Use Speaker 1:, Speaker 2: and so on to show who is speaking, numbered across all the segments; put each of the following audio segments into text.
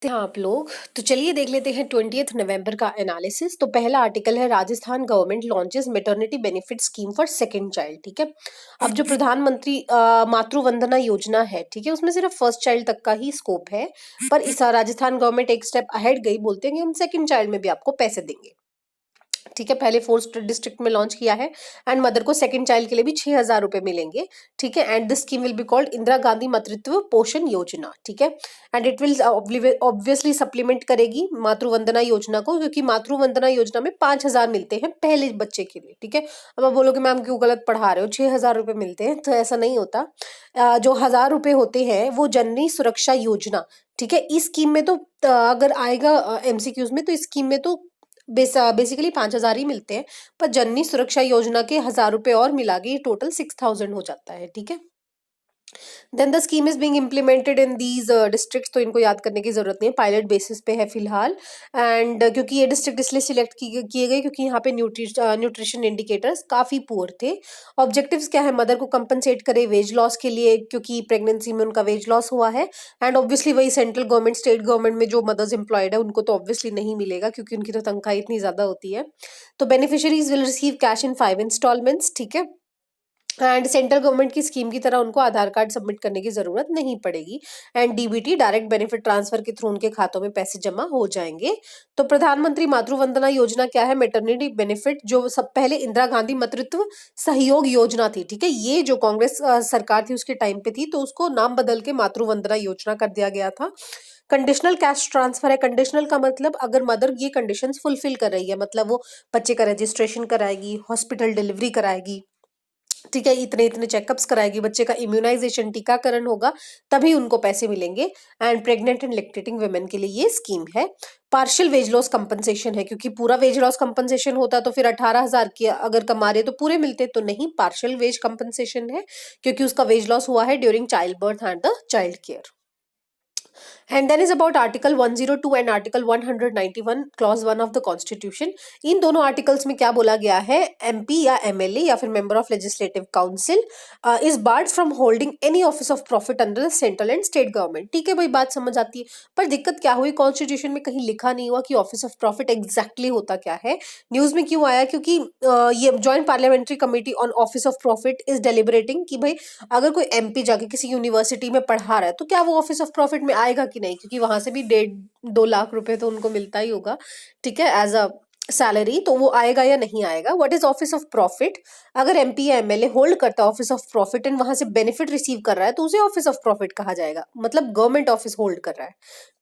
Speaker 1: हैं आप लोग। तो चलिए देख लेते हैं 20th नवंबर का एनालिसिस। तो पहला आर्टिकल है, Rajasthan government launches maternity benefit scheme for second child. ठीक है, अब जो प्रधानमंत्री मातृ वंदना योजना है, ठीक है, उसमें सिर्फ फर्स्ट चाइल्ड तक का ही स्कोप है। पर इस राजस्थान गवर्नमेंट एक स्टेप अहेड गई, बोलते हैं कि हम सेकंड चाइल्ड में भी आपको पैसे देंगे। ठीक है, पहले 4 डिस्ट्रिक्ट में लॉन्च किया है एंड मदर को सेकंड चाइल्ड के लिए भी 6,000 रुपए मिलेंगे। ठीक है, and this scheme will be called Indira Gandhi मातृत्व पोषण योजना। ठीक है, and it will obviously supplement करेगी मातृ वंदना योजना को, क्योंकि मातृ वंदना योजना में 5,000 मिलते हैं पहले बच्चे के लिए। ठीक है, अब आप बोलोगे मैम क्यों गलत पढ़ा रहे हो, 6,000 रुपए मिलते हैं, तो ऐसा नहीं होता। जो 1,000 रुपए होते हैं वो जननी सुरक्षा योजना। ठीक है, इस स्कीम में तो अगर आएगा एमसीक्यूज में, तो इस स्कीम में तो बेसिकली 5,000 ही मिलते हैं। पर जननी सुरक्षा योजना के 1,000 रुपए और मिला के टोटल 6,000 हो जाता है। ठीक है, then the scheme is being implemented in these districts, तो इनको याद करने की जरूरत नहीं है, पायलट बेसिस पे है फिलहाल। एंड क्योंकि ये डिस्ट्रिक्ट इसलिए सिलेक्ट किए गए क्योंकि यहाँ पे न्यूट्रिशन इंडिकेटर्स काफी पुअर थे। ऑब्जेक्टिव्स क्या है, मदर को कंपनसेट करे वेज लॉस के लिए, क्योंकि प्रेगनेंसी में उनका वेज लॉस हुआ है। एंड ऑब्वियसली वही सेंट्रल गवर्नमेंट स्टेट गवर्नमेंट में जो मदर्स एम्प्लॉयड है उनको तो ऑब्वियसली नहीं मिलेगा, क्योंकि उनकी तो तनख्वाह इतनी ज्यादा होती है। तो beneficiaries will receive cash in 5 installments. ठीक है, एंड सेंट्रल गवर्नमेंट की स्कीम की तरह उनको आधार कार्ड सबमिट करने की जरूरत नहीं पड़ेगी। And DBT direct benefit transfer के थ्रू उनके खातों में पैसे जमा हो जाएंगे। तो प्रधानमंत्री मातृ वंदना योजना क्या है, मैटरनिटी बेनिफिट, जो सब पहले इंदिरा गांधी मातृत्व सहयोग योजना थी। ठीक है, ये जो कांग्रेस सरकार थी उसके टाइम पे थी, तो उसको नाम बदल के मातृ वंदना योजना कर दिया गया था। कंडीशनल कैश ट्रांसफर है। कंडीशनल का मतलब अगर मदर ये कंडीशंस फुलफिल कर रही है, मतलब वो बच्चे का रजिस्ट्रेशन कराएगी, हॉस्पिटल डिलीवरी कराएगी, ठीक है, इतने इतने चेकअप्स कराएगी, बच्चे का इम्यूनाइजेशन टीकाकरण होगा, तभी उनको पैसे मिलेंगे। And pregnant and lactating women के लिए ये स्कीम है। पार्शियल वेज लॉस कंपनसेशन है, क्योंकि पूरा वेज लॉस कंपनसेशन होता तो फिर 18,000 की अगर कमा रहे तो पूरे मिलते, तो नहीं, पार्शियल वेज कंपनसेशन है, क्योंकि उसका वेज लॉस हुआ है during child birth and the child care. And then is about Article 102 and Article 191 Clause 1 of the Constitution. इन दोनों आर्टिकल्स में क्या बोला गया है, एमपी या एमएलए या फिर member of legislative council is barred from holding any office of profit under the central and state government. ठीक है भाई, बात समझ आती है। पर दिक्कत क्या हुई, कॉन्स्टिट्यूशन में कहीं लिखा नहीं हुआ कि ऑफिस ऑफ प्रॉफिट एग्जैक्टली होता क्या है। न्यूज में क्यों आया, क्योंकि ये joint parliamentary committee on office of profit is deliberating कि भाई अगर कोई एमपी जाके किसी यूनिवर्सिटी में पढ़ा रहा है तो क्या वो ऑफिस ऑफ प्रॉफिट में आएगा कि नहीं, क्योंकि वहां से भी 1.5-2 लाख रुपए तो उनको मिलता ही होगा। ठीक है, एज अ सैलरी, तो वो आएगा या नहीं आएगा। What is office of profit, अगर एमपी या एमएलए होल्ड करता है ऑफिस ऑफ प्रॉफिट एंड वहां से बेनिफिट रिसीव कर रहा है तो उसे ऑफिस ऑफ प्रॉफिट कहा जाएगा, मतलब गवर्नमेंट ऑफिस होल्ड कर रहा है।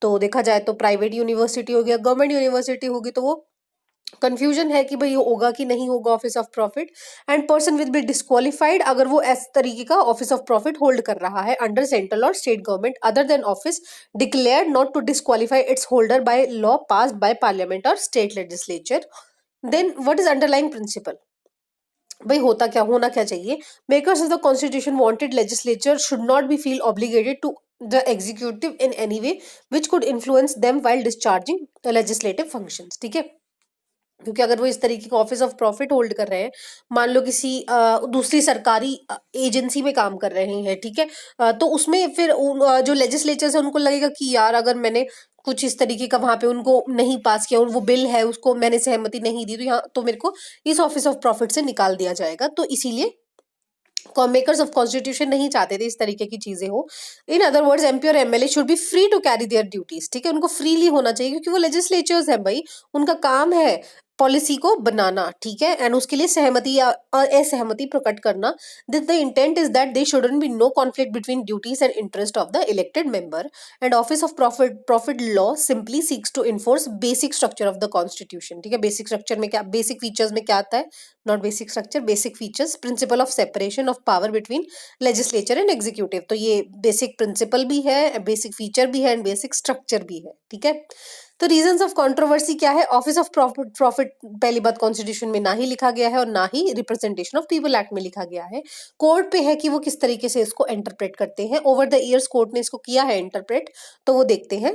Speaker 1: तो देखा जाए तो प्राइवेट यूनिवर्सिटी हो गया, गवर्नमेंट यूनिवर्सिटी होगी, तो वो कंफ्यूजन है कि भाई होगा कि नहीं होगा office of profit. And person will be disqualified अगर वो इस तरीके का ऑफिस ऑफ प्रॉफिट होल्ड कर रहा है under central or state government other than office declared not to disqualify its holder by law passed by parliament or state legislature. Then what is underlying principle, भाई होता क्या, होना क्या चाहिए, makers of the constitution wanted legislature should not be feel obligated to the executive in any way which could influence them while discharging legislative functions. ठीक है, क्योंकि अगर वो इस तरीके का ऑफिस ऑफ प्रॉफिट होल्ड कर रहे हैं, मान लो किसी दूसरी सरकारी एजेंसी में काम कर रहे हैं, ठीक है, तो उसमें फिर जो लेजिस्लेचर्स है उनको लगेगा कि यार अगर मैंने कुछ इस तरीके का वहां पे उनको नहीं पास किया और वो बिल है उसको मैंने सहमति नहीं दी, तो यहाँ तो मेरे को इस ऑफिस ऑफ प्रॉफिट से निकाल दिया जाएगा। तो इसीलिए मेकर्स ऑफ कॉन्स्टिट्यूशन नहीं चाहते थे इस तरीके की चीजें हो। इन अदर वर्ड्स एमपी और MLA should be free to carry their duties. ठीक है, उनको फ्रीली होना चाहिए, क्योंकि वो लेजिस्लेचर्स है भाई, उनका काम है पॉलिसी को बनाना। ठीक है, एंड उसके लिए सहमति या असहमति प्रकट करना। The intent is that they shouldn't be no conflict between duties and interest of the elected member. And office of profit law simply seeks to enforce basic structure of the constitution. ठीक है, basic structure में क्या, basic features में क्या आता है, not basic structure, basic features, principle of separation of power between legislature and executive. तो ये बेसिक प्रिंसिपल भी है, बेसिक फीचर भी है एंड बेसिक स्ट्रक्चर भी है। ठीक है, तो रीजंस ऑफ कंट्रोवर्सी क्या है, ऑफिस ऑफ प्रॉफिट पहली बात कॉन्स्टिट्यूशन में ना ही लिखा गया है और ना ही रिप्रेजेंटेशन ऑफ पीपल एक्ट में लिखा गया है। कोर्ट पे है कि वो किस तरीके से इसको इंटरप्रेट करते हैं। ओवर द ईयर्स कोर्ट ने इसको किया है इंटरप्रेट, तो वो देखते हैं।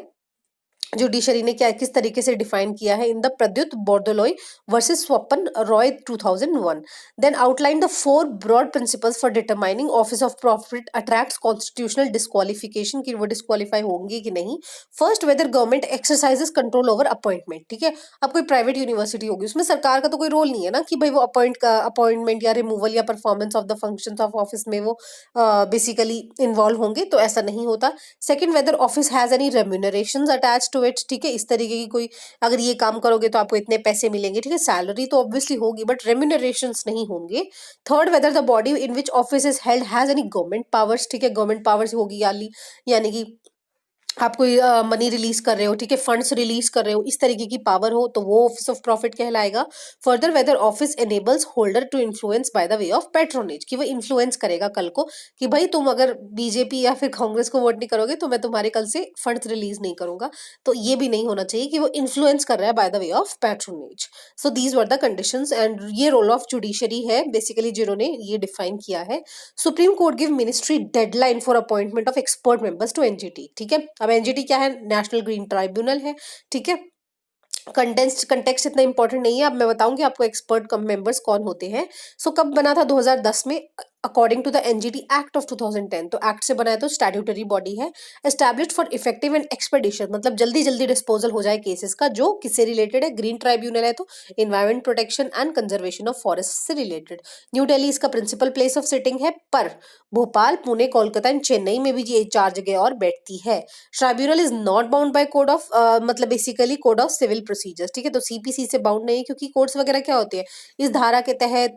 Speaker 1: जुडिशरी ने क्या किस तरीके से डिफाइन किया है in the Pradyut Bordoloi versus Swapan Roy 2001. Then outline the 4 broad principles for determining office of profit attracts constitutional disqualification, कि वो डिस्क्वालीफाई होंगे कि नहीं. First, whether government exercises control over appointment. ठीक है, अब कोई प्राइवेट यूनिवर्सिटी होगी उसमें सरकार का तो कोई रोल नहीं है ना कि भाई वो अपॉइंटमेंट या रिमूवल या performance of the functions of office में वो बेसिकली इन्वॉल्व होंगे, तो ऐसा नहीं होता. Second, whether office has any remunerations attach to it. ठीक है, इस तरीके की कोई, अगर ये काम करोगे तो आपको इतने पैसे मिलेंगे. ठीक है, सैलरी तो ऑब्वियसली होगी बट रेम्यूनरेशंस नहीं होंगे. Third, whether the body in which office is held has any government powers. ठीक है, गवर्नमेंट पावर्स होगी यानी कि आप कोई मनी रिलीज कर रहे हो, ठीक है, फंड्स रिलीज कर रहे हो, इस तरीके की पावर हो तो वो ऑफिस ऑफ प्रॉफिट कहलाएगा. Further, whether office enables holder to influence by the way of patronage, कि वो इन्फ्लुएंस करेगा कल को कि भाई तुम अगर बीजेपी या फिर कांग्रेस को वोट नहीं करोगे तो मैं तुम्हारे कल से फंड्स रिलीज नहीं करूंगा. तो ये भी नहीं होना चाहिए कि वो इन्फ्लुएंस कर रहा है by the way of patronage. So these were the conditions and ये रोल ऑफ जुडिशरी है बेसिकली जिन्होंने ये डिफाइन किया है. Supreme court give ministry deadline for appointment of expert members to NGT. ठीक है, अब एनजीटी क्या है, नेशनल ग्रीन ट्राइब्यूनल है. ठीक है, कंटेक्स्ट इतना इंपॉर्टेंट नहीं है, अब मैं बताऊंगी आपको एक्सपर्ट मेंबर्स कौन होते हैं. सो कब बना था, 2010 में, according to the NGT act of 2010. तो एक्ट से बना है, तो स्टैट्यूटरी बॉडी है. Established for effective and expedition, मतलब जल्दी जल्दी डिस्पोजल हो जाए केसेस का. जो किससे रिलेटेड है, ग्रीन ट्राइब्यूनल है तो environment protection and conservation of forest से रिलेटेड. न्यू दिल्ली इसका प्रिंसिपल प्लेस ऑफ सिटिंग है, पर भोपाल, पुणे, कोलकाता एंड चेन्नई में भी ये 4 जगह और बैठती है. Tribunal is not bound by code of, मतलब basically code of civil procedures. ठीक है, तो सीपीसी से बाउंड नहीं है, क्योंकि कोड्स वगैरह क्या होते हैं, इस धारा के तहत,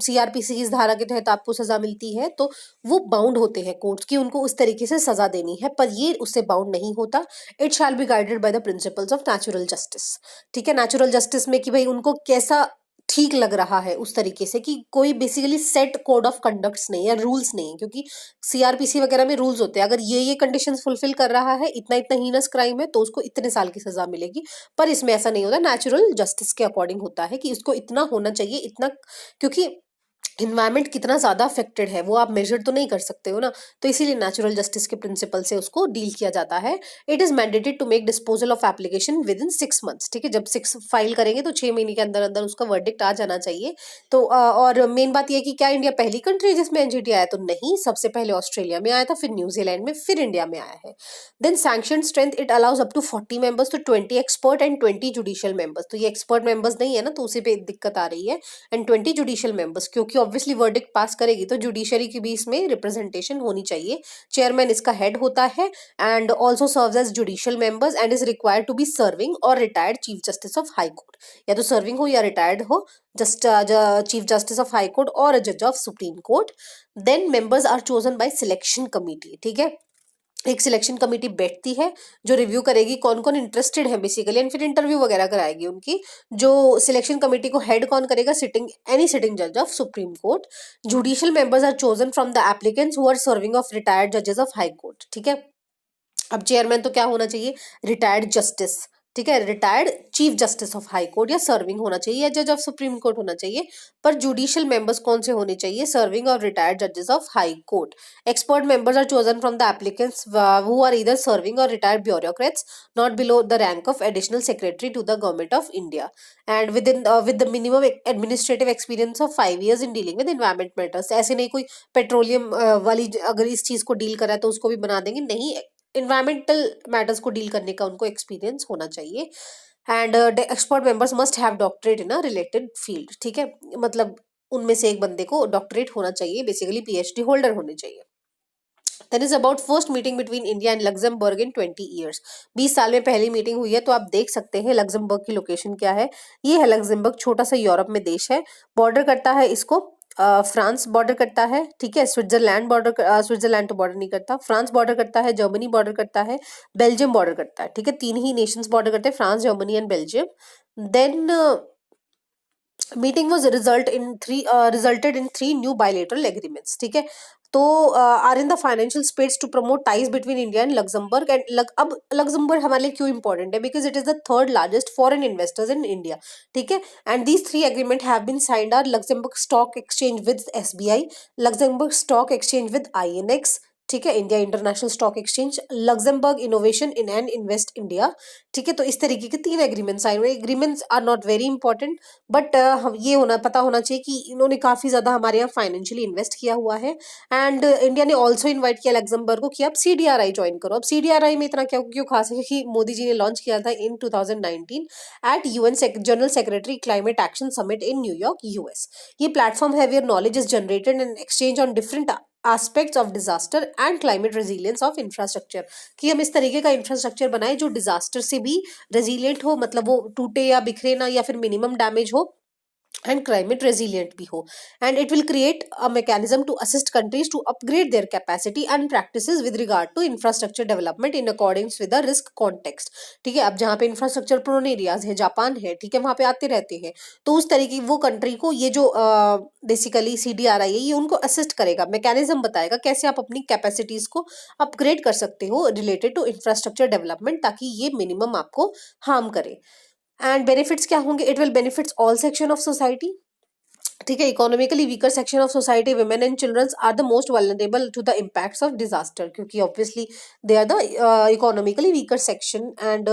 Speaker 1: सीआरपीसी की इस धारा के तहत आपको सजा मिलती है तो वो बाउंड होते हैं कोर्ट्स की, उनको उस तरीके से सजा देनी है, पर ये उससे बाउंड नहीं होता. It shall be guided by the principles of natural justice. ठीक है, नेचुरल जस्टिस में कि भाई उनको कैसा ठीक लग रहा है, उस तरीके से कि कोई basically set code of conducts नहीं है, रूल्स नहीं है, क्योंकि सीआरपीसी वगैरह में रूल्स होते हैं, अगर ये कंडीशंस फुलफिल कर रहा है, इतना इतना हीनस क्राइम है तो उसको इतने साल की सजा मिलेगी. पर इसमें ऐसा नहीं होता, नेचुरल जस्टिस के अकॉर्डिंग होता है कि इसको इतना होना चाहिए, इतना, क्योंकि इन्वायरमेंट कितना ज्यादा अफेक्टेड है वो आप मेजर तो नहीं कर सकते हो ना, तो इसीलिए नेचुरल जस्टिस के प्रिंसिपल से उसको डील किया जाता है. It is mandated to make disposal of application within 6 months. ठीक है, जब 6 फाइल करेंगे तो 6 महीने के अंदर अंदर उसका वर्डिक्ट आ जाना चाहिए. तो और मेन बात यह है कि क्या इंडिया पहली कंट्री है जिसमें एनजीटी आया, तो नहीं, सबसे पहले ऑस्ट्रेलिया में आया था, फिर न्यूजीलैंड में, फिर इंडिया में आया है. Then sanction strength, it allows up to 40 members, तो 20 एक्सपर्ट एंड 20 जुडिशियल मेंबर्स. तो ये एक्सपर्ट मेंबर्स नहीं है ना, तो उसी पे दिक्कत आ रही है. एंड 20 जुडिशियल मेंबर्स, क्योंकि ऑब्वियसली वर्डिक्ट पास करेगी तो जुडिशरी की भी इसमें रिप्रेजेंटेशन होनी चाहिए. चेयरमैन इसका हेड होता है and also serves as judicial members and is required to be serving or retired chief justice of high court. या तो सर्विंग हो या रिटायर्ड हो, just chief justice of high court or जज of supreme court. Then members are chosen by selection committee. ठीक है, एक selection committee बैठती है जो रिव्यू करेगी कौन कौन इंटरेस्टेड है बेसिकली, एंड फिर इंटरव्यू वगैरह कराएगी उनकी. जो सिलेक्शन कमेटी को हेड कौन करेगा, एनी सिटिंग जज of supreme court. Judicial members are chosen from the applicants who are serving of retired जजेस ऑफ हाई कोर्ट. ठीक है, अब चेयरमैन तो क्या होना चाहिए, रिटायर्ड जस्टिस. ठीक है, retired chief justice of high court या सर्विंग होना चाहिए, या जज ऑफ सुप्रीम कोर्ट होना चाहिए. पर जुडिशियल मेंबर्स कौन से होने चाहिए, सर्विंग और रिटायर्ड जजेस of high court. Expert members are chosen from the applicants who are either serving or retired bureaucrats not below the rank of additional secretary to the government of India and with the minimum administrative experience of 5 years in dealing with environment matters. ऐसे नहीं कोई petroleum वाली अगर इस चीज को deal करा है तो उसको भी बना देंगे, नहीं, इन्वायरमेंटल मैटर्स को डील करने का उनको एक्सपीरियंस होना चाहिए. And expert members must have doctorate in a related field. ठीक है, मतलब उनमें से एक बंदे को डॉक्टरेट होना चाहिए, बेसिकली पीएचडी होल्डर होने चाहिए. That is about first meeting between India and Luxembourg in 20 years. 20 साल में पहली मीटिंग हुई है. तो आप देख सकते हैं लग्जमबर्ग की लोकेशन क्या है. ये है लग्जमबर्ग, छोटा सा यूरोप में देश है. बॉर्डर करता है इसको फ्रांस बॉर्डर करता है. ठीक है, स्विट्जरलैंड तो बॉर्डर नहीं करता. फ्रांस बॉर्डर करता है, जर्मनी बॉर्डर करता है, बेल्जियम बॉर्डर करता है. ठीक है, 3 ही नेशंस बॉर्डर करते हैं, France, Germany and Belgium. Then meeting was resulted in 3 new bilateral agreements. ठीक है, तो are in the financial space to promote ties between India and Luxembourg. And अब लग्जमबर्ग हमारे लिए क्यों इंपॉर्टेंट है, because it is the third largest foreign investors in India. ठीक है, and these 3 agreement have been signed are Luxembourg stock exchange with SBI, Luxembourg stock exchange with INX, ठीक है, India international stock exchange, Luxembourg innovation in and invest India. ठीक है, तो इस तरीके के 3 एग्रीमेंट्स आए हुए। Agreements are not very important, but हम ये पता होना चाहिए कि इन्होंने काफी ज्यादा हमारे यहाँ फाइनेंशियली इन्वेस्ट किया हुआ है। एंड इंडिया ने ऑल्सो इन्वाइट किया लग्जमबर्ग को कि आप CDRI ज्वाइन करो। अब CDRI में इतना क्या क्यों खास है कि मोदी जी ने लॉन्च किया था in 2019 at UN general secretary climate action summit in New York, US। ये प्लेटफॉर्म है where knowledge is generated and exchange on different aspects of disaster and climate resilience of infrastructure, कि हम इस तरीके का इंफ्रास्ट्रक्चर बनाए जो डिजास्टर से भी रेजिलियंट हो, मतलब वो टूटे या बिखरे ना, या फिर मिनिमम डैमेज हो, and climate resilient भी हो। and it will create a mechanism to assist countries to upgrade their capacity and practices with regard to infrastructure development in accordance with the risk context। ठीक है, अब जहाँ पे infrastructure prone areas है, Japan है, ठीक है, वहाँ पे आते रहते हैं, तो उस तरीके वो कंट्री को ये जो बेसिकली CDRI है ये उनको असिस्ट करेगा, मैकेनिज्म बताएगा कैसे आप अपनी कैपेसिटीज को अपग्रेड कर सकते हो रिलेटेड टू इंफ्रास्ट्रक्चर डेवलपमेंट, ताकि ये मिनिमम आपको हार्म करे। एंड बेनिफिट्स क्या होंगे? It will benefits all section of society. ठीक है, economically weaker section of society, women and childrens are the most vulnerable to the impacts of disaster, क्योंकि obviously they are the economically weaker section and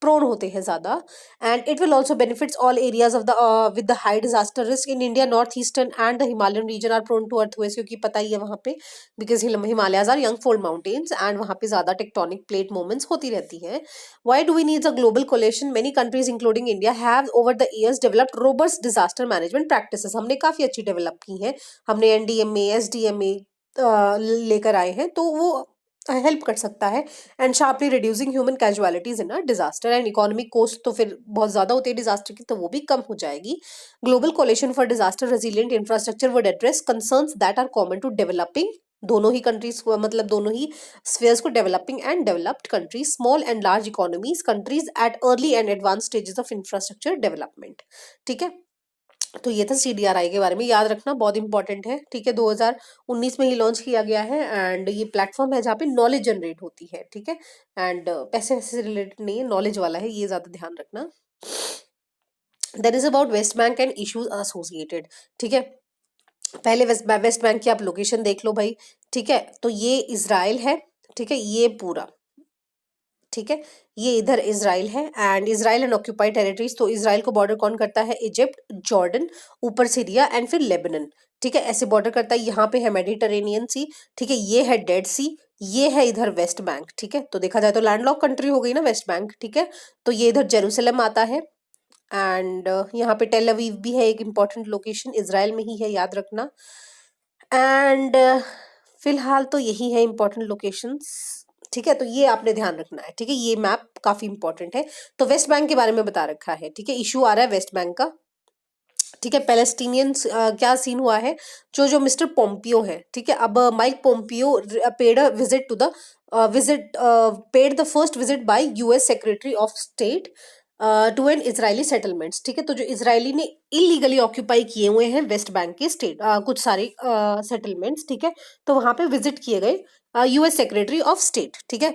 Speaker 1: prone होते हैं ज्यादा। And it will also benefits all areas of the with the high disaster risk in India, north eastern and the Himalayan region are prone to earthquakes, क्योंकि पता ही है वहाँ पे, because Himalayas are young fold mountains and वहाँ पे ज्यादा tectonic plate movements होती रहती हैं। Why do we need a global coalition? Many countries, including India, have over the years developed robust disaster management practices. हमने काफी अच्छी डेवलप की हैं, हमने NDMA, SDMA लेकर आए हैं, तो वो हेल्प कर सकता है। And sharply reducing human casualties in a disaster, and economic cost तो फिर बहुत ज्यादा होती है डिजास्टर की, तो वो भी कम हो जाएगी। Global coalition for disaster resilient infrastructure would address concerns that are common to developing, दोनों ही कंट्रीज को, मतलब दोनों ही स्फीयर्स को, developing and developed countries, small and large economies, countries at early and advance stages of infrastructure development. ठीक है, तो ये था CDRI के बारे में, याद रखना बहुत इंपॉर्टेंट है। ठीक है, 2019 में ही लॉन्च किया गया है, एंड ये प्लेटफॉर्म है जहाँ पे नॉलेज जनरेट होती है। ठीक है, एंड पैसे वैसे से रिलेटेड नहीं है, नॉलेज वाला है, ये ज्यादा ध्यान रखना। Then is about West Bank and issues associated. ठीक है, पहले वेस्ट बैंक की आप लोकेशन देख लो भाई। ठीक है, तो ये इजराइल है, ठीक है, ये पूरा, ठीक है, ये इधर इजराइल है, and Israel and occupied territories, तो इजराइल को बॉर्डर कौन करता है? इजिप्ट, जॉर्डन, ऊपर सीरिया एंड फिर लेबनन। ठीक है, ऐसे बॉर्डर करता है। यहाँ पे है मेडिटेरेनियन सी, ठीक है, ये है डेड सी, ये है इधर वेस्ट बैंक। ठीक है, तो देखा जाए तो लैंडलॉक कंट्री हो गई ना वेस्ट बैंक। ठीक है, तो ये इधर जेरूसलम आता है, एंड यहाँ पे टेल अवीव भी है, एक इंपॉर्टेंट लोकेशन इजराइल में ही है, याद रखना। एंड फिलहाल तो यही है इंपॉर्टेंट लोकेशंस। ठीक है, तो ये आपने ध्यान रखना है। ठीक है, ये मैप काफी इंपॉर्टेंट है। तो वेस्ट बैंक के बारे में बता रखा है। ठीक है, इशू आ रहा है वेस्ट बैंक का। ठीक है, पैलेस्टीनियंस क्या सीन हुआ है, जो मिस्टर पोम्पियो है, ठीक है, अब Mike Pompeo paid a visit to the paid the first visit by US secretary of state to an Israeli settlements. ठीक है, तो जो इजरायली ने इलीगली ऑक्यूपाई किए हुए हैं वेस्ट बैंक के स्टेट कुछ सारे सेटलमेंट्स, ठीक है, तो वहां पे विजिट किए गए US सेक्रेटरी ऑफ स्टेट। ठीक है,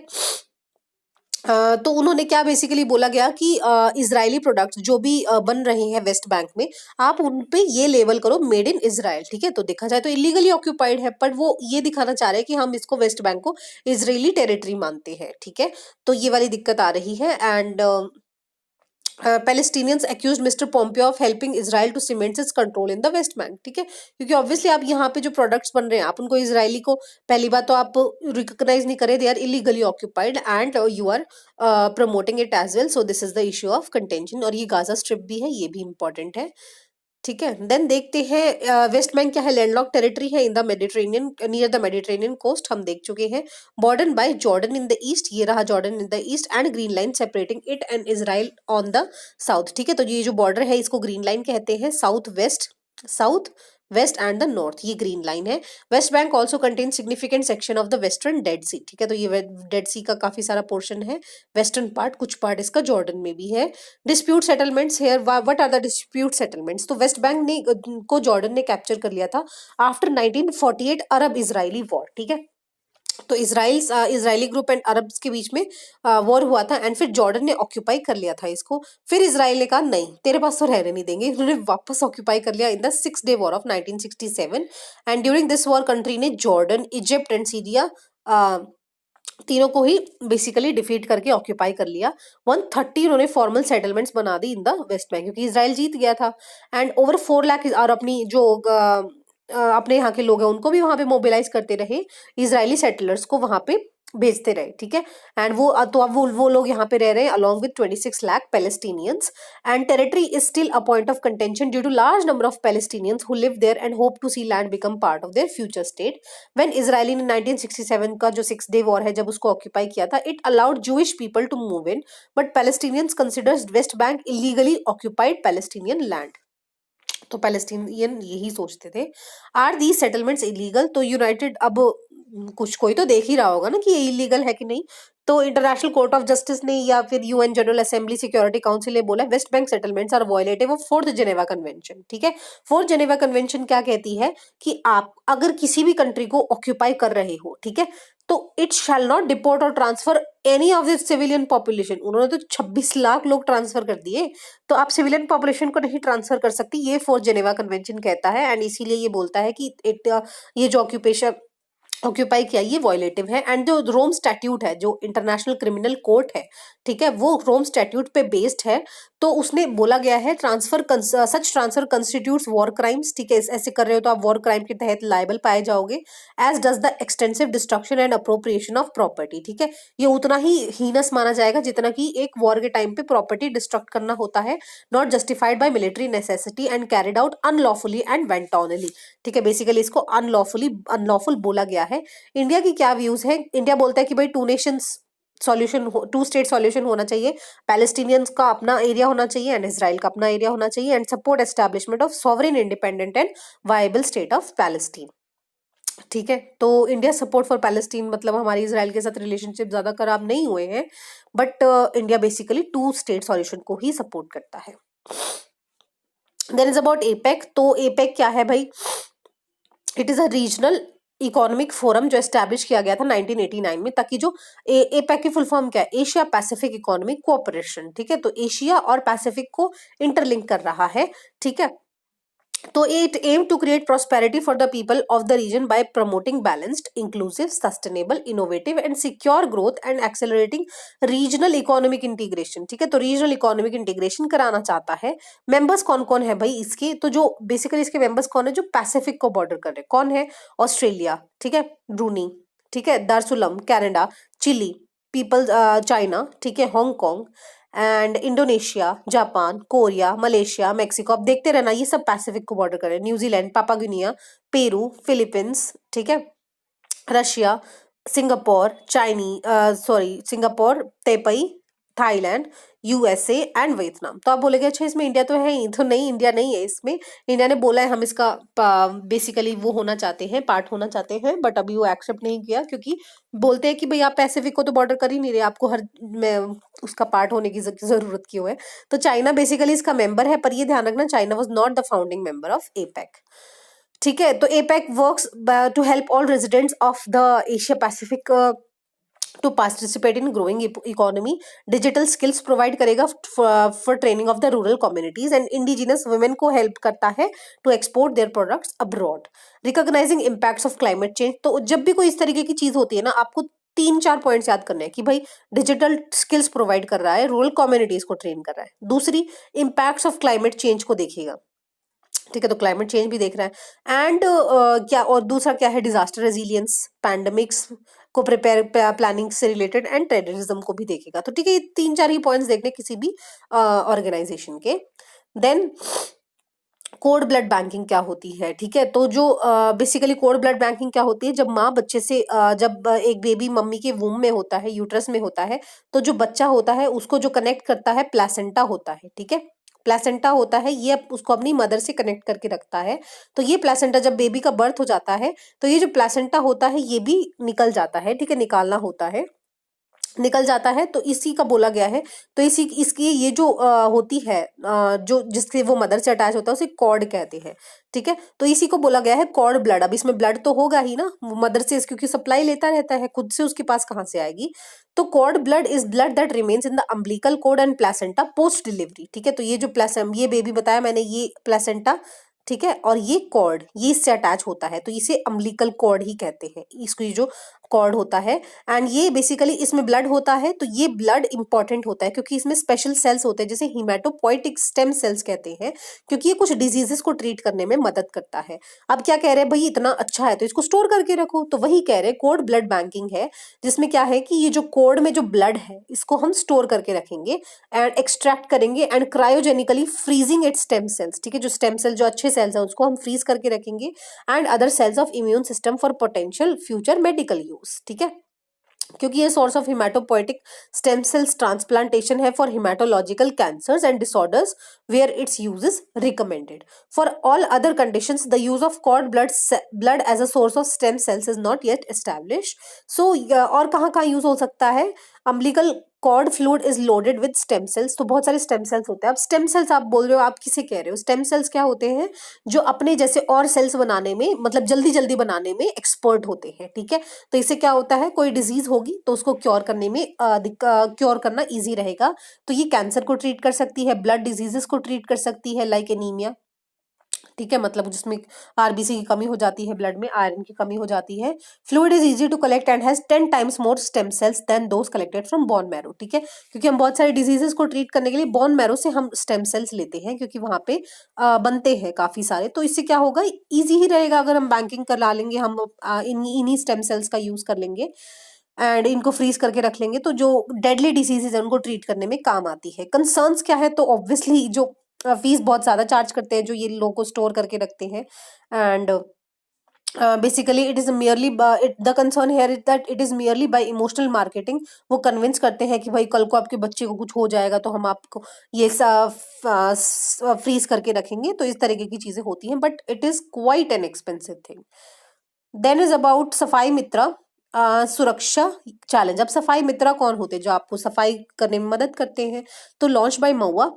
Speaker 1: तो उन्होंने क्या बेसिकली बोला गया कि इजरायली प्रोडक्ट्स जो भी बन रहे हैं वेस्ट बैंक में, आप उन पे ये लेबल करो मेड इन इजराइल। ठीक है, तो देखा जाए तो इलीगली ऑक्यूपाइड है, पर वो ये दिखाना चाह रहे हैं कि हम इसको वेस्ट बैंक को इजरायली टेरिटरी मानते हैं। ठीक है, तो ये वाली दिक्कत आ रही है। And Palestinians accused Mr. Pompeo of helping Israel to cement its control in the West Bank। ठीक है, क्योंकि ऑब्वियसली आप यहाँ पे जो प्रोडक्ट्स बन रहे हैं, आप उनको इजरायली को पहली बात तो आप रिकॉग्नाइज नहीं करे, they are illegally occupied and you are promoting it as well, so this is the issue of contention. और ये गाजा स्ट्रिप भी है, ये भी इंपॉर्टेंट है। ठीक है, देन देखते हैं वेस्ट बैंक क्या है, लैंडलॉक टेरिटरी है in the Mediterranean, near the Mediterranean coast, हम देख चुके हैं। Border by Jordan in the east, ये रहा Jordan in the east, and green line separating it and Israel on the south. ठीक है, तो ये जो बॉर्डर है इसको ग्रीन लाइन कहते हैं, south west and the north, ये ग्रीन लाइन है। West Bank also contain significant section of the western Dead Sea. ठीक है, तो ये डेड सी का काफी सारा पोर्शन है, वेस्टर्न पार्ट, कुछ पार्ट इसका जॉर्डन में भी है। Dispute settlements here, what are the dispute settlements? तो वेस्ट बैंक ने को जॉर्डन ने कैप्चर कर लिया था आफ्टर 1948 अरब इजरायली वॉर। ठीक है, तो इजरायली ग्रुप एंड अरब्स के बीच में वॉर हुआ था, एंड फिर जॉर्डन ने ऑक्यूपाई कर लिया था इसको। फिर इजराइल ने कहा नहीं, तेरे पास तो रहने नहीं देंगे, उन्होंने वापस ऑक्यूपाई कर लिया in the 6 day war of 1967। And during this war country ने जॉर्डन, इजिप्ट एंड सीरिया तीनों को ही बेसिकली डिफीट करके ऑक्यूपाई कर लिया। 130 उन्होंने फॉर्मल सेटलमेंट्स बना दी इन द वेस्ट बैंक, क्योंकि इसराइल जीत गया था। एंड ओवर 4 लाख और अपनी जो अपने यहाँ के लोग हैं उनको भी वहां पे मोबिलाइज करते रहे, इजरायली सेटलर्स को वहां पे भेजते रहे, ठीक है। एंड तो अब वो लोग यहाँ पे रह रहे हैं along with 26 lakh Palestinians. And territory is still a point of contention due to large number of Palestinians who live there and hope to see land become part of their future state. When Israeli ने 1967 का जो 6 day war है जब उसको occupy किया था, it allowed Jewish people to move in, but Palestinians considers West Bank illegally occupied Palestinian land. तो Palestinian यही सोचते थे, आर दीज सेटलमेंट्स इलीगल? तो यूनाइटेड अब कुछ कोई तो देख ही रहा होगा ना कि ये इलीगल है कि नहीं। तो इंटरनेशनल कोर्ट ऑफ जस्टिस ने या फिर UN general assembly security council ने बोला West Bank settlements are violative of 4th Geneva convention, ठीक है। 4th जेनेवा कन्वेंशन क्या कहती है कि आप अगर किसी भी कंट्री को ऑक्यूपाई कर रहे हो, ठीक है, तो इट शैल नॉट डिपोर्ट और transfer any of the civilian population. उन्होंने तो 26 लाख लोग ट्रांसफर कर दिए, तो आप सिविलियन पॉपुलेशन को नहीं ट्रांसफर कर सकती, ये 4th जेनेवा कन्वेंशन कहता है। एंड इसीलिए ये बोलता है कि ये जो ऑक्यूपाई किया ये वॉयलेटिव है। एंड जो रोम स्टैट्यूट है, जो इंटरनेशनल क्रिमिनल कोर्ट है, ठीक है, वो रोम स्टैट्यूट पे बेस्ड है। तो उसने बोला गया है सच ट्रांसफर कंस्टिट्यूट्स वॉर क्राइम्स, ठीक है, ऐसे कर रहे हो तो आप वॉर क्राइम के तहत लायबल पाए जाओगे, as does the extensive destruction and appropriation of property, ठीक है। ये उतना ही हीनस माना जाएगा जितना कि एक वॉर के टाइम पे प्रॉपर्टी डिस्ट्रक्ट करना होता है, not justified by military necessity and carried out unlawfully and wantonly, ठीक है। बेसिकली इसको अनलॉफुल बोला गया है। इंडिया की क्या व्यूज है? इंडिया बोलता है कि भाई टू स्टेट सॉल्यूशन होना चाहिए, पैलेस्टीनियंस का अपना एरिया होना चाहिए एंड इसराइल का अपना एरिया होना चाहिए, and support establishment of sovereign independent and viable state of Palestine, ठीक है। तो इंडिया सपोर्ट फॉर पैलेस्टीन मतलब हमारी इसराइल के साथ रिलेशनशिप ज्यादा खराब नहीं हुए हैं, but India basically 2 state solution को ही सपोर्ट करता है। Then is about APEC. तो एपेक क्या है भाई? It is a regional economic forum जो एस्टैब्लिश किया गया था 1989 में, ताकि जो एपेक की फुल फॉर्म क्या है? एशिया पैसिफिक इकोनॉमिक कोऑपरेशन, ठीक है। तो एशिया और पैसिफिक को इंटरलिंक कर रहा है, ठीक है। तो it aim to create prosperity for the people of the region by promoting balanced, inclusive, sustainable, innovative and secure growth and accelerating regional economic integration, ठीक है। तो रीजनल इकोनॉमिक इंटीग्रेशन कराना चाहता है। मेंबर्स कौन कौन है भाई इसके? तो जो बेसिकली इसके मेंबर्स कौन है? जो पैसिफिक को बॉर्डर कर रहे कौन है? ऑस्ट्रेलिया, ठीक है, ब्रूनी, ठीक है, दार्सुलम कनाडा, चिली, पीपल चाइना, ठीक है, Hong Kong and Indonesia, Japan, Korea, Malaysia, Mexico. अब देखते रहना ये सब पैसिफिक को बॉर्डर करे। न्यूजीलैंड, पापा गिनिया, पेरू, फिलीपींस, ठीक है, Russia, Singapore, Taipei, Thailand, USA and Vietnam. तो आप बोलेगे अच्छा इसमें इंडिया तो है ही, तो नहीं, इंडिया नहीं है इसमें। इंडिया ने बोला है हम इसका बेसिकली वो होना चाहते हैं, पार्ट होना चाहते हैं, बट अभी वो एक्सेप्ट नहीं किया, क्योंकि बोलते हैं कि भाई आप पैसिफिक को तो बॉर्डर कर ही नहीं रहे, आपको हर में उसका पार्ट होने की जरूरत क्यों है। तो चाइना बेसिकली इसका मेंबर है, पर ये ध्यान रखना China was not the founding member of APEC, ठीक है। तो APEC works to help all residents of the Asia Pacific to participate in growing economy, digital skills provide करेगा for training of the rural communities and indigenous women को help करता है to export their products abroad, recognizing impacts of climate change. तो जब भी कोई इस तरीके की चीज होती है ना, आपको 3-4 पॉइंट्स याद करने हैं कि भाई डिजिटल स्किल्स प्रोवाइड कर रहा है, रूरल कम्युनिटीज को ट्रेन कर रहा है, दूसरी इम्पैक्ट्स ऑफ क्लाइमेट चेंज को देखेगा, ठीक है, तो क्लाइमेट चेंज भी देख रहा है, एंड क्या और दूसरा क्या है? डिजास्टर रेजिलियंस, पैंडेमिक्स को प्रिपेयर प्लानिंग से रिलेटेड एंड टेररिज्म को भी देखेगा। तो ठीक है, ये 3-4 ही पॉइंट्स देखने किसी भी ऑर्गेनाइजेशन के। देन कोड ब्लड बैंकिंग क्या होती है, ठीक है। तो जो बेसिकली कोड ब्लड बैंकिंग क्या होती है? जब माँ बच्चे से जब एक बेबी मम्मी के वूम में होता है, यूट्रस में होता है, तो जो बच्चा होता है उसको जो कनेक्ट करता है प्लेसेंटा होता है, ठीक है, प्लेसेंटा होता है, ये उसको अपनी मदर से कनेक्ट करके रखता है। तो ये प्लेसेंटा जब बेबी का बर्थ हो जाता है, तो ये जो प्लेसेंटा होता है ये भी निकल जाता है, ठीक है, निकालना होता है। निकल जाता है, तो इसी का बोला गया है। तो इसी इसकी ये जो होती है, जो जिससे वो मदर से अटैच होता है उसे कॉर्ड कहते हैं, ठीक है। तो इसी को बोला गया है कॉर्ड ब्लड। अब इसमें ब्लड तो होगा ही ना, मदर से, क्योंकि सप्लाई लेता रहता है, खुद से उसके पास कहाँ से आएगी। तो cord blood is blood that remains in the umbilical cord and placenta post delivery, ठीक है। तो ये जो ये बेबी बताया मैंने, ये प्लेसेंटा, ठीक है, और ये कॉर्ड, ये इससे अटैच होता है, तो इसे अम्बिलिकल कॉर्ड ही कहते हैं, इसको, ये जो कॉर्ड होता है। एंड ये बेसिकली इसमें ब्लड होता है, तो ये ब्लड इंपॉर्टेंट होता है क्योंकि इसमें स्पेशल सेल्स होते हैं, जैसे हिमेटोपोइटिक स्टेम सेल्स कहते हैं, क्योंकि ये कुछ डिजीजेस को ट्रीट करने में मदद करता है। अब क्या कह रहे हैं भाई, इतना अच्छा है तो इसको स्टोर करके रखो, तो वही कह रहे हैं कोड ब्लड बैंकिंग है, जिसमें क्या है कि ये जो कोड में जो ब्लड है इसको हम स्टोर करके रखेंगे एंड एक्सट्रैक्ट करेंगे and cryogenically freezing it stem cells, ठीक है। जो स्टेम सेल, जो अच्छे सेल्स है, उसको हम फ्रीज करके रखेंगे and other cells of immune system for potential future medical use, ठीक है। क्योंकि ये source of haematopoietic stem cells transplantation है for haematological cancers and disorders where its use is recommended. For all other conditions the use of cord blood as a source of stem cells is not yet establish. So और कहाँ कहाँ use हो सकता है, umbilical cord fluid is loaded with stem cells, तो बहुत सारे stem cells होते हैं। अब स्टेम सेल्स आप बोल रहे हो, आप किसे कह रहे हो, स्टेम सेल्स क्या होते हैं, जो अपने जैसे और सेल्स बनाने में, मतलब जल्दी जल्दी बनाने में एक्सपर्ट होते हैं, ठीक है। तो इससे क्या होता है, कोई डिजीज होगी तो उसको क्योर करने में क्योर करना इजी रहेगा। तो ये कैंसर को ट्रीट कर सकती है, ब्लड डिजीजेस को ट्रीट कर सकती है, लाइक एनीमिया, ठीक है, मतलब जिसमें आरबीसी की कमी हो जाती है, ब्लड में आयरन की कमी हो जाती है। Fluid is easy to collect and has 10 times more stem cells than those collected from bone marrow, ठीक है। क्योंकि हम बहुत सारे डिजीजेस को ट्रीट करने के लिए बोन मैरो से हम स्टेम सेल्स लेते हैं, क्योंकि वहां पे बनते हैं काफी सारे। तो इससे क्या होगा, इजी ही रहेगा, अगर हम बैंकिंग करा लेंगे, हम इन्हीं स्टेम सेल्स का यूज कर लेंगे एंड इनको फ्रीज करके रख लेंगे, तो जो डेडली डिसीजेज है उनको ट्रीट करने में काम आती है। कंसर्न्स क्या है, तो ऑब्वियसली जो फीस बहुत ज्यादा चार्ज करते हैं जो ये लोगों को स्टोर करके रखते हैं। And basically it is merely, the concern here is that it is merely by emotional marketing. वो कन्विंस करते हैं कि भाई कल को आपके बच्चे को कुछ हो जाएगा तो हम आपको ये फ्रीज करके रखेंगे, तो इस तरीके की चीजें होती हैं, but it is quite an expensive thing. Then is about Safai Mitra सुरक्षा चैलेंज। अब सफाई मित्रा कौन होते हैं, जो आपको सफाई करने में मदद करते हैं। तो लॉन्च बाय महुआ,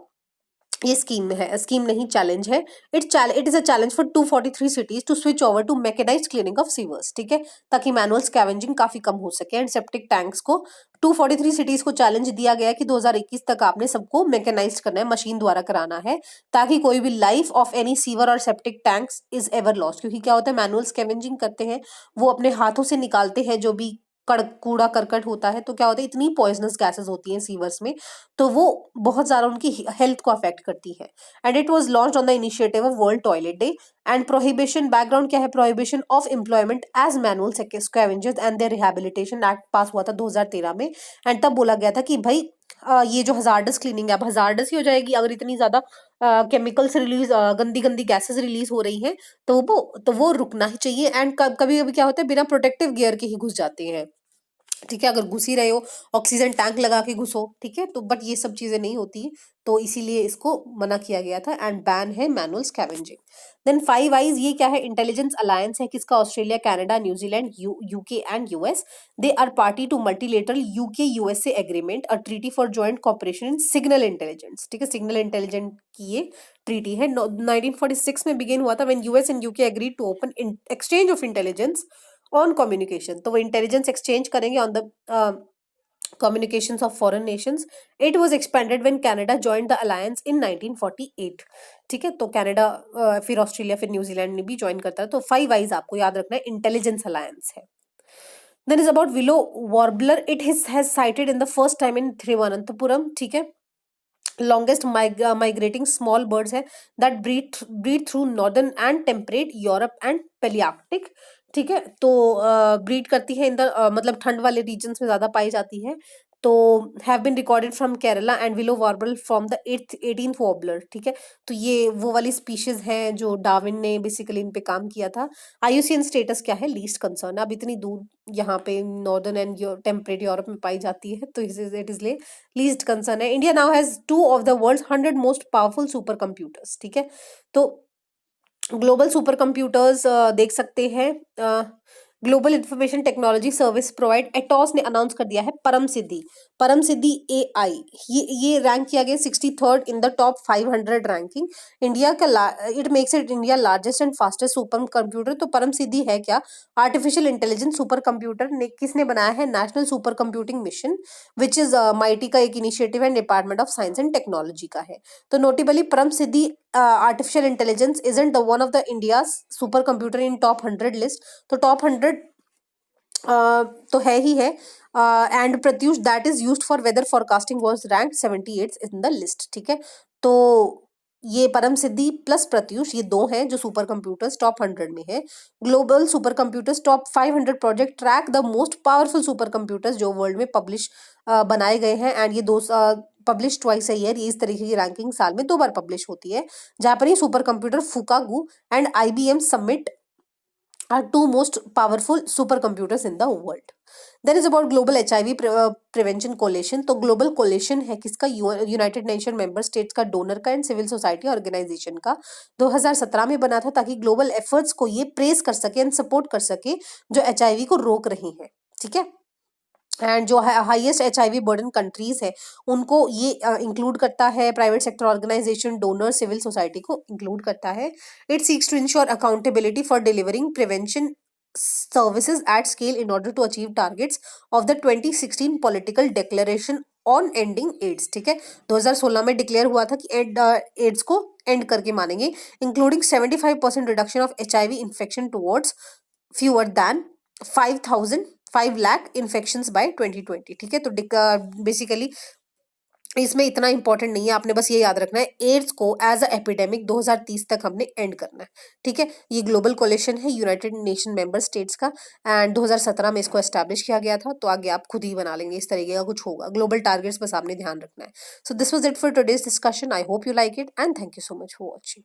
Speaker 1: ये स्कीम में है, स्कीम नहीं चैलेंज है। It is a challenge for 243 cities to switch over to mechanised cleaning of sewers, ठीक है, ताकि मैनुअल स्कैवेंजिंग काफी कम हो सके। एंड सेप्टिक टैंक्स को 243 सिटीज को चैलेंज दिया गया है कि 2021 तक आपने सबको मैकेनाइज्ड करना है, मशीन द्वारा कराना है, ताकि कोई भी लाइफ ऑफ एनी सीवर और septic tanks is ever lost. क्योंकि क्या होता है, मैनुअल स्कैवेंजिंग करते हैं, वो अपने हाथों से निकालते हैं जो भी कूड़ा करकट होता है, तो क्या होता है, इतनी पॉइजनस गैसेस होती हैं सीवर्स में, तो वो बहुत ज्यादा उनकी हेल्थ को अफेक्ट करती है। And it was launched on the initiative of world toilet day. And prohibition, background क्या है, prohibition of employment as manual scavengers and their rehabilitation act pass हुआ था 2013 में। एंड तब बोला गया था कि भाई ये जो हजार्डस क्लीनिंग है, अब हजार्डस ही हो जाएगी अगर इतनी ज्यादा केमिकल्स रिलीज, गंदी गंदी गैसेस रिलीज हो रही हैं, तो वो रुकना ही चाहिए। एंड कभी कभी क्या होता है, बिना प्रोटेक्टिव गियर के ही घुस जाते हैं, ठीक है, अगर घुस ही रहे हो, ऑक्सीजन टैंक लगा के घुसो, ठीक है, तो बट ये सब चीजें नहीं होती, तो इसीलिए इसको मना किया गया था। एंड बैन है manual scavenging. Then five eyes, ये क्या है, इंटेलिजेंस अलायंस है, किसका, Australia, Canada, New Zealand, UK and US. They are party to multilateral UK USA agreement, a treaty for joint cooperation in signal intelligence, ठीक है, signal intelligence की ये treaty है। 1946 में बिगिन हुआ था when US and UK agreed to open exchange of intelligence on communication. तो वो इंटेलिजेंस एक्सचेंज करेंगे on the communications of foreign nations. It was expanded when Canada joined the alliance in 1948, ठीक है। तो कनाडा, फिर Australia, फिर New Zealand ने भी ज्वाइन करता है। तो 5 आइज आपको याद रखना है, इंटेलिजेंस अलायंस है। Then is about willow warbler, it has sighted in the first time in Thiruvananthapuram, ठीक है। लॉन्गेस्ट माइग्रेटिंग स्मॉल बर्ड्स है that breed through northern and temperate Europe and Palearctic, ठीक है। तो ब्रीड करती है इन द मतलब ठंड वाले रीजन्स में ज्यादा पाई जाती है। तो have been recorded from Kerala and willow warble from the 18th warbler, ठीक है। तो ये वो वाली स्पीशीज हैं जो डार्विन ने बेसिकली इन पे काम किया था। आईयूसीएन स्टेटस क्या है, लीस्ट कंसर्न। अब इतनी दूर यहाँ पे नॉर्दर्न एंड टेम्परेट यूरोप में पाई जाती है, तो इट इज लीस्ट कंसर्न है। India now has 2 of the world's 100 most powerful super computers, ठीक है। तो ग्लोबल सुपर कंप्यूटर्स देख सकते हैं, global information technology service provide Atos ने अनाउंस कर दिया है परम सिद्धि AI, ये रैंक किया गया 63rd in the top 500 ranking. India का it makes it India largest and fastest super computer. तो परम सिद्धि है क्या? आर्टिफिशियल इंटेलिजेंस सुपर कंप्यूटर ने किसने बनाया है? National super computing mission, which is MeitY का एक इनिशिएटिव है, department of science and technology का है। तो notably Param Siddhi artificial intelligence isn't the one of the India super computer in top 100 list. तो टॉप 100 तो है ही है। And Pratyush that is used for weather forecasting was ranked 78 in the list. ठीक है, तो ये परम सिद्धि प्लस प्रत्यूष, ये दो हैं जो सुपर कंप्यूटर्स टॉप 100 में है। Global super computers top 500 project track the most powerful super computers जो वर्ल्ड में पब्लिश बनाए गए हैं। एंड ये दो पब्लिश ट्वाइस अ ईयर, ये इस तरीके की रैंकिंग साल में 2 बार पब्लिश होती है, जहां पर ये super computer Fugaku and IBM submit are two most powerful supercomputers in the world. Then is about global HIV prevention coalition. तो global coalition है किसका? यूनाइटेड नेशन मेंबर स्टेट्स का, डोनर का एंड सिविल सोसाइटी ऑर्गेनाइजेशन का। 2017 में बना था ताकि ग्लोबल एफर्ट्स को ये प्रेस कर सके एंड सपोर्ट कर सके जो HIV को रोक रही हैं। ठीक है, एंड जो हाईएस्ट HIV बर्डन कंट्रीज है उनको ये इंक्लूड करता है, private sector organisation, donor, civil society को इंक्लूड करता है। It seeks to ensure accountability for delivering prevention services at scale in order to achieve targets of the 2016 political declaration on ending AIDS। ठीक है, 2016 में declare हुआ था कि ads को एंड करके मानेंगे, including 75% reduction of HIV infection towards fewer than 5 lakh infections by 2020। ठीक है, तो बेसिकली इसमें इतना इंपॉर्टेंट नहीं है, आपने बस ये याद रखना है एड्स को एज अ एपिडेमिक 2030 तक हमने एंड करना है। ठीक है, ये ग्लोबल कोलिशन है यूनाइटेड नेशन मेंबर स्टेट्स का, एंड 2017 में इसको एस्टैब्लिश किया गया था। तो आगे आप खुद ही बना लेंगे, इस तरीके का कुछ होगा। ग्लोबल टारगेट्स बस आपने ध्यान रखना है। So this was it for today's discussion. I hope you like it and thank you so much for watching.